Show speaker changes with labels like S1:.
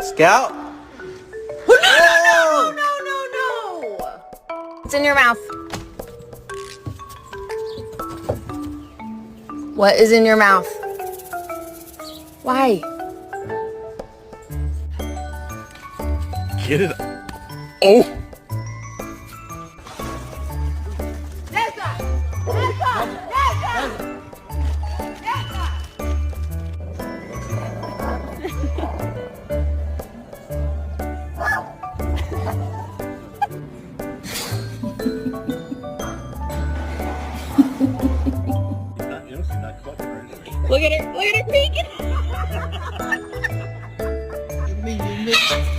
S1: Scout?
S2: No. What's in your mouth? What is in your mouth? Why?
S1: Get it. Oh!
S2: Look at her peeking.
S1: Give me